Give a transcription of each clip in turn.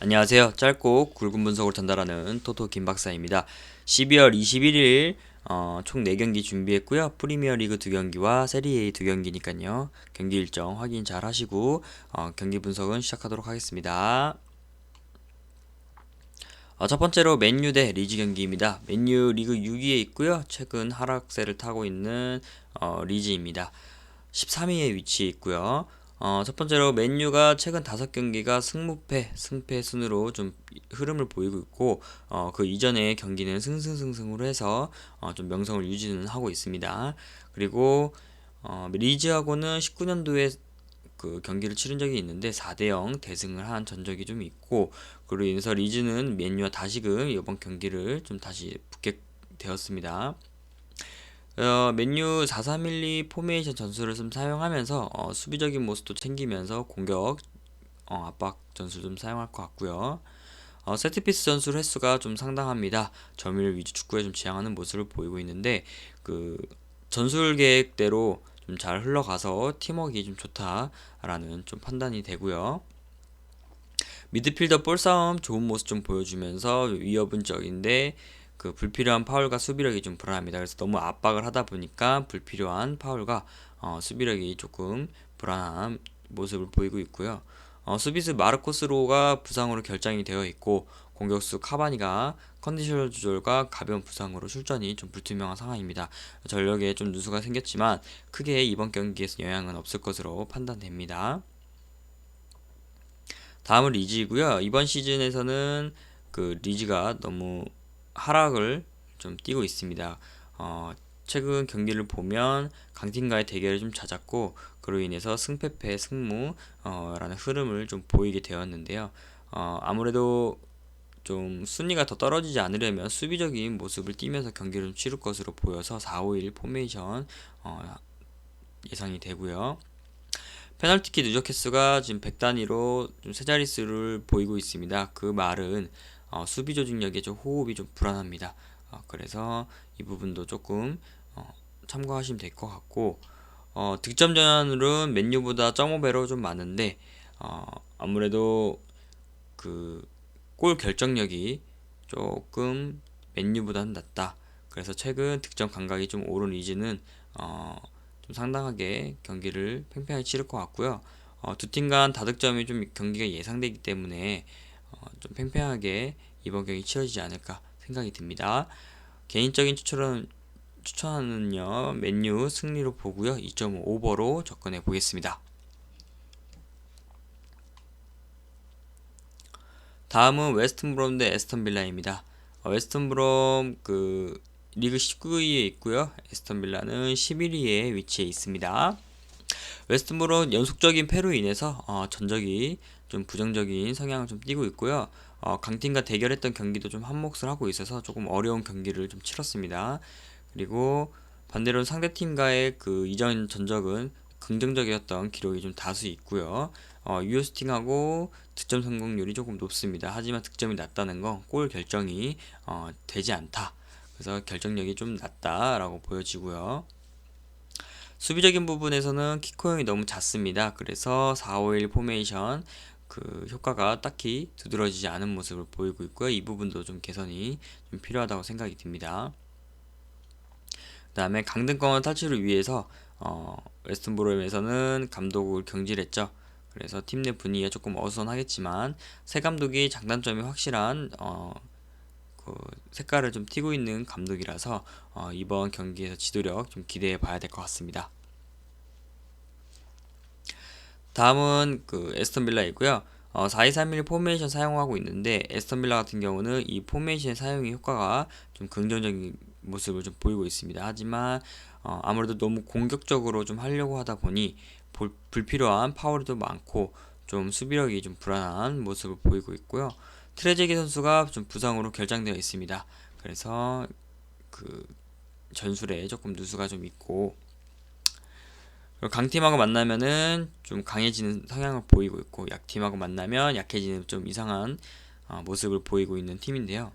안녕하세요. 짧고 굵은 분석을 전달하는 토토 김박사입니다. 12월 21일 총 4경기 준비했고요. 프리미어리그 2경기와 세리A 2경기니까요. 경기 일정 확인 잘 하시고 경기 분석은 시작하도록 하겠습니다. 첫 번째로 맨유 대 리즈 경기입니다. 맨유 리그 6위에 있고요. 최근 하락세를 타고 있는 리즈입니다. 13위에 위치해 있고요. 첫 번째로 맨유가 최근 5경기가 승패 순으로 좀 흐름을 보이고 있고 그 이전의 경기는 승승승승으로 해서 좀 명성을 유지는 하고 있습니다. 그리고 리즈하고는 19년도에 그 경기를 치른 적이 있는데 4대0 대승을 한 전적이 좀 있고, 그로 인해서 리즈는 맨유와 다시금 이번 경기를 좀 다시 붙게 되었습니다. 맨유 4-3-1-2 포메이션 전술을 좀 사용하면서 수비적인 모습도 챙기면서 공격 압박 전술 좀 사용할 것 같고요. 세트피스 전술 횟수가 좀 상당합니다. 점유율 위주 축구에 좀 지향하는 모습을 보이고 있는데, 그 전술 계획대로 좀 잘 흘러가서 팀워크가 좀 좋다라는 좀 판단이 되고요. 미드필더 볼싸움 좋은 모습 좀 보여주면서 위협은 적인데 그 불필요한 파울과 수비력이 좀 불안합니다. 그래서 너무 압박을 하다 보니까 불필요한 파울과 수비력이 조금 불안한 모습을 보이고 있고요. 수비수 마르코스로가 부상으로 결장이 되어 있고, 공격수 카바니가 컨디션 조절과 가벼운 부상으로 출전이 좀 불투명한 상황입니다. 전력에 좀 누수가 생겼지만 크게 이번 경기에서 영향은 없을 것으로 판단됩니다. 다음은 리즈이고요. 이번 시즌에서는 그 리즈가 너무 하락을 좀 띄고 있습니다. 최근 경기를 보면 강팀과의 대결이 좀 잦았고, 그로 인해서 승패패 승무라는 흐름을 좀 보이게 되었는데요. 아무래도 좀 순위가 더 떨어지지 않으려면 수비적인 모습을 띠면서 경기를 좀 치를 것으로 보여서 4-5-1 포메이션 예상이 되고요. 페널티킥 누적 횟수가 지금 100단위로 좀 세 자릿수를 보이고 있습니다. 그 말은 수비 조직력에 좀 호흡이 좀 불안합니다. 그래서 이 부분도 조금 참고하시면 될 것 같고, 득점 전환율은 맨유보다 0.5배로 좀 많은데 아무래도 그 골 결정력이 조금 맨유보다는 낮다. 그래서 최근 득점 감각이 좀 오른 리즈는 좀 상당하게 경기를 팽팽하게 치를 것 같고요. 두 팀 간 다득점이 좀 경기가 예상되기 때문에 좀 팽팽하게 이번 경기 치러지지 않을까 생각이 듭니다. 개인적인 추천하는요 맨유 승리로 보고요. 2.5 오버로 접근해 보겠습니다. 다음은 웨스턴브롬 대 에스턴 빌라입니다. 웨스턴브롬 그 리그 19위에 있고요. 에스턴 빌라는 11위에 위치해 있습니다. 웨스트브론 연속적인 패로 인해서 전적이 좀 부정적인 성향을 좀 띠고 있고요. 강팀과 대결했던 경기도 좀 한몫을 하고 있어서 조금 어려운 경기를 좀 치렀습니다. 그리고 반대로 상대팀과의 그 이전 전적은 긍정적이었던 기록이 좀 다수 있고요. 유효스팅하고 득점 성공률이 조금 높습니다. 하지만 득점이 낮다는 건 골 결정이 되지 않다. 그래서 결정력이 좀 낮다라고 보여지고요. 수비적인 부분에서는 키코형이 너무 잦습니다. 그래서 4-5-1 포메이션 그 효과가 딱히 두드러지지 않은 모습을 보이고 있고요. 이 부분도 좀 개선이 좀 필요하다고 생각이 듭니다. 그 다음에 강등권 탈출을 위해서 웨스턴 브롬에서는 감독을 경질했죠. 그래서 팀 내 분위기가 조금 어수선하겠지만 새 감독이 장단점이 확실한 그 색깔을 좀 띠고 있는 감독이라서 이번 경기에서 지도력 좀 기대해 봐야 될 것 같습니다. 다음은 그 에스턴 빌라이고요. 4-2-3-1 포메이션 사용하고 있는데 에스턴 빌라 같은 경우는 이 포메이션 사용의 효과가 좀 긍정적인 모습을 좀 보이고 있습니다. 하지만 아무래도 너무 공격적으로 좀 하려고 하다 보니 불필요한 파울도 많고 좀 수비력이 좀 불안한 모습을 보이고 있고요. 트레제기 선수가 좀 부상으로 결장되어 있습니다. 그래서 그 전술에 조금 누수가 좀 있고, 강팀하고 만나면은 좀 강해지는 성향을 보이고 있고, 약팀하고 만나면 약해지는 좀 이상한 모습을 보이고 있는 팀인데요.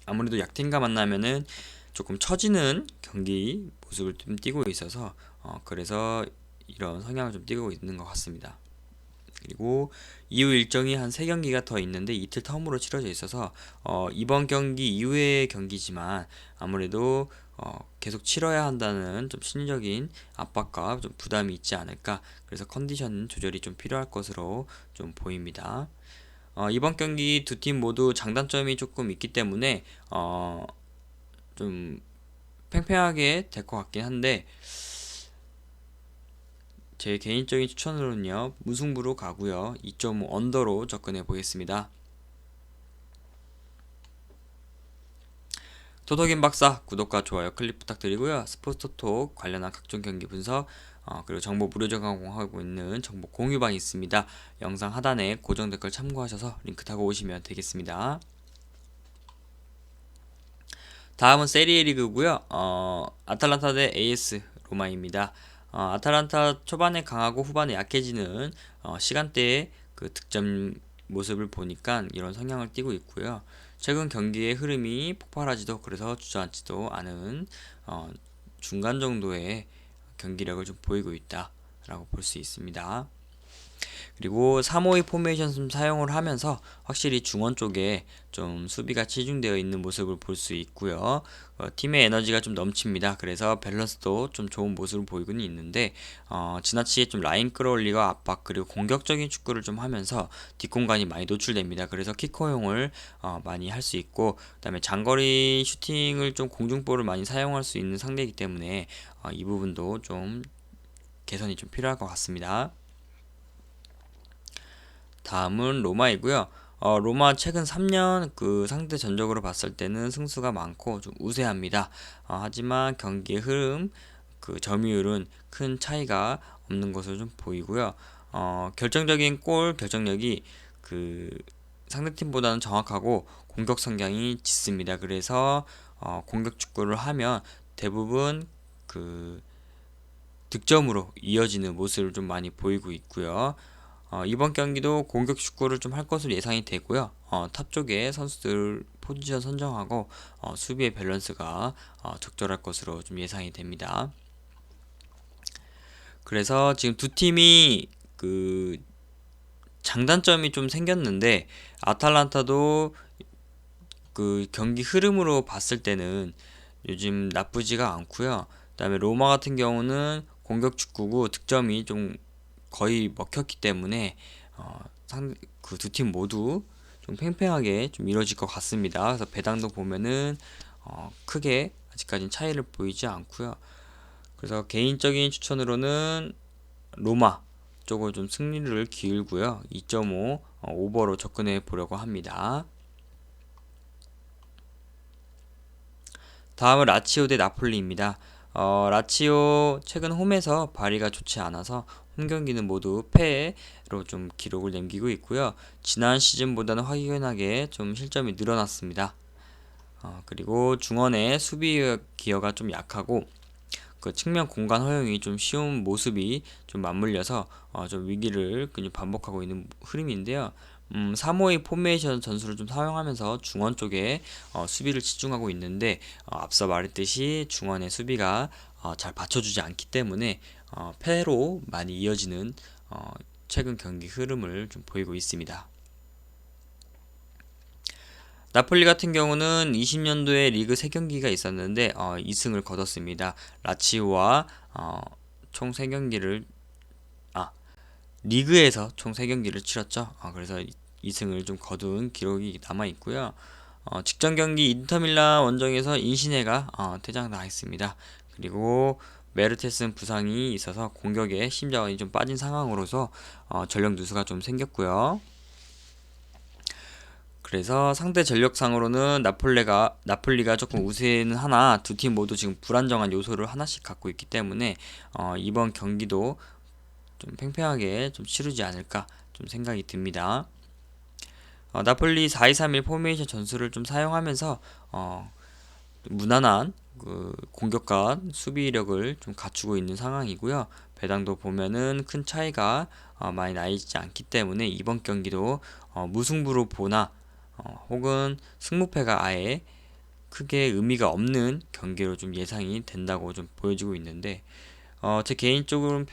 아무래도 약팀과 만나면은 조금 처지는 경기 모습을 좀 띠고 있어서 그래서 이런 성향을 좀 띠고 있는 것 같습니다. 그리고 이후 일정이 한 3경기가 더 있는데 이틀 텀으로 치러져 있어서 이번 경기 이후의 경기지만 아무래도 계속 치러야 한다는 좀 심리적인 압박과 좀 부담이 있지 않을까. 그래서 컨디션 조절이 좀 필요할 것으로 좀 보입니다. 이번 경기 두 팀 모두 장단점이 조금 있기 때문에 좀 팽팽하게 될 것 같긴 한데 제 개인적인 추천으로는요 무승부로 가고요 2.5 언더로 접근해 보겠습니다. 토독인 박사 구독과 좋아요 클릭 부탁드리고요. 스포츠토톡 관련한 각종 경기 분석 그리고 정보 무료 제공하고 있는 정보 공유방이 있습니다. 영상 하단에 고정 댓글 참고하셔서 링크 타고 오시면 되겠습니다. 다음은 세리에 리그고요. 아탈란타 대 AS 로마입니다. 아탈란타 초반에 강하고 후반에 약해지는 시간대의 그 득점 모습을 보니까 이런 성향을 띠고 있고요. 최근 경기의 흐름이 폭발하지도 그래서 주저앉지도 않은 중간 정도의 경기력을 좀 보이고 있다라고 볼 수 있습니다. 그리고 3-5-2 포메이션 좀 사용을 하면서 확실히 중원 쪽에 좀 수비가 치중되어 있는 모습을 볼 수 있고요. 팀의 에너지가 좀 넘칩니다. 그래서 밸런스도 좀 좋은 모습을 보이고는 있는데 지나치게 좀 라인 끌어올리고 압박 그리고 공격적인 축구를 좀 하면서 뒷공간이 많이 노출됩니다. 그래서 키커용을 많이 할 수 있고 그다음에 장거리 슈팅을 좀 공중볼을 많이 사용할 수 있는 상대이기 때문에 이 부분도 좀 개선이 좀 필요할 것 같습니다. 다음은 로마이고요. 로마 최근 3년 그 상대 전적으로 봤을 때는 승수가 많고 좀 우세합니다. 하지만 경기의 흐름, 그 점유율은 큰 차이가 없는 것으로 좀 보이고요. 결정적인 골 결정력이 그 상대팀보다는 정확하고 공격 성향이 짙습니다. 그래서 공격 축구를 하면 대부분 그 득점으로 이어지는 모습을 좀 많이 보이고 있고요. 이번 경기도 공격 축구를 좀 할 것으로 예상이 되고요. 탑 쪽에 선수들 포지션 선정하고 수비의 밸런스가 적절할 것으로 좀 예상이 됩니다. 그래서 지금 두 팀이 그 장단점이 좀 생겼는데 아탈란타도 그 경기 흐름으로 봤을 때는 요즘 나쁘지가 않고요. 그다음에 로마 같은 경우는 공격 축구고 득점이 좀 거의 먹혔기 때문에 그 두 팀 모두 좀 팽팽하게 좀 이루어질 것 같습니다. 그래서 배당도 보면은 크게 아직까지는 차이를 보이지 않고요. 그래서 개인적인 추천으로는 로마 쪽으로 좀 승리를 기울고요. 2.5 오버로 접근해 보려고 합니다. 다음은 라치오 대 나폴리입니다. 라치오 최근 홈에서 발휘가 좋지 않아서 홈 경기는 모두 패로 좀 기록을 남기고 있고요. 지난 시즌보다는 확연하게 좀 실점이 늘어났습니다. 그리고 중원의 수비 기여가 좀 약하고 그 측면 공간 허용이 좀 쉬운 모습이 좀 맞물려서 좀 위기를 그냥 반복하고 있는 흐름인데요. 3-5-2 포메이션 전술을 좀 사용하면서 중원 쪽에 수비를 집중하고 있는데 앞서 말했듯이 중원의 수비가 잘 받쳐주지 않기 때문에 패로 많이 이어지는 최근 경기 흐름을 좀 보이고 있습니다. 나폴리 같은 경우는 20년도에 리그 3경기가 있었는데 2승을 거뒀습니다. 라치오와 총 3경기를 리그에서 총 3경기를 치렀죠. 그래서 2승을 좀 거둔 기록이 남아 있고요. 직전 경기 인터밀란 원정에서 인시네가 퇴장 당했습니다. 그리고 메르테스는 부상이 있어서 공격에 심자원이 좀 빠진 상황으로서 전력 누수가 좀 생겼고요. 그래서 상대 전력상으로는 나폴리가 조금 우세는 하나 두 팀 모두 지금 불안정한 요소를 하나씩 갖고 있기 때문에 이번 경기도 좀 팽팽하게 좀 치르지 않을까 좀 생각이 듭니다. 나폴리 4-2-3-1 포메이션 전술을 좀 사용하면서 무난한 그 공격과 수비력을 좀 갖추고 있는 상황이고요. 배당도 보면은 큰 차이가 많이 나지 않기 때문에 이번 경기도 무승부로 보나 혹은 승무패가 아예 크게 의미가 없는 경기로 좀 예상이 된다고 좀 보여지고 있는데 제 개인적으로는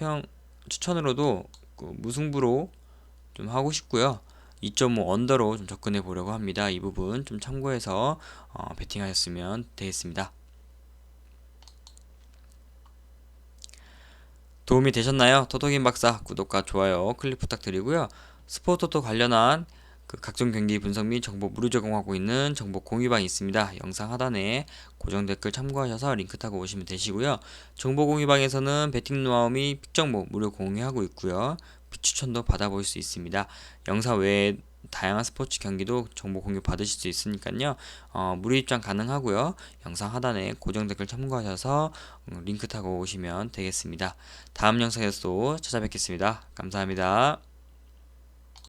추천으로도 그 무승부로 좀 하고 싶고요. 2.5 언더로 좀 접근해 보려고 합니다. 이 부분 좀 참고해서 베팅하셨으면 되겠습니다. 도움이 되셨나요? 토토김 박사 구독과 좋아요 클릭 부탁드리고요. 스포토토 관련한 각종 경기 분석 및 정보 무료 제공하고 있는 정보 공유방이 있습니다. 영상 하단에 고정 댓글 참고하셔서 링크 타고 오시면 되시고요. 정보 공유방에서는 베팅 노하우 및 픽 정보 무료 공유하고 있고요. 비추천도 받아볼 수 있습니다. 영상 외에 다양한 스포츠 경기도 정보 공유 받으실 수 있으니까요. 무료 입장 가능하고요. 영상 하단에 고정 댓글 참고하셔서 링크 타고 오시면 되겠습니다. 다음 영상에서 또 찾아뵙겠습니다. 감사합니다.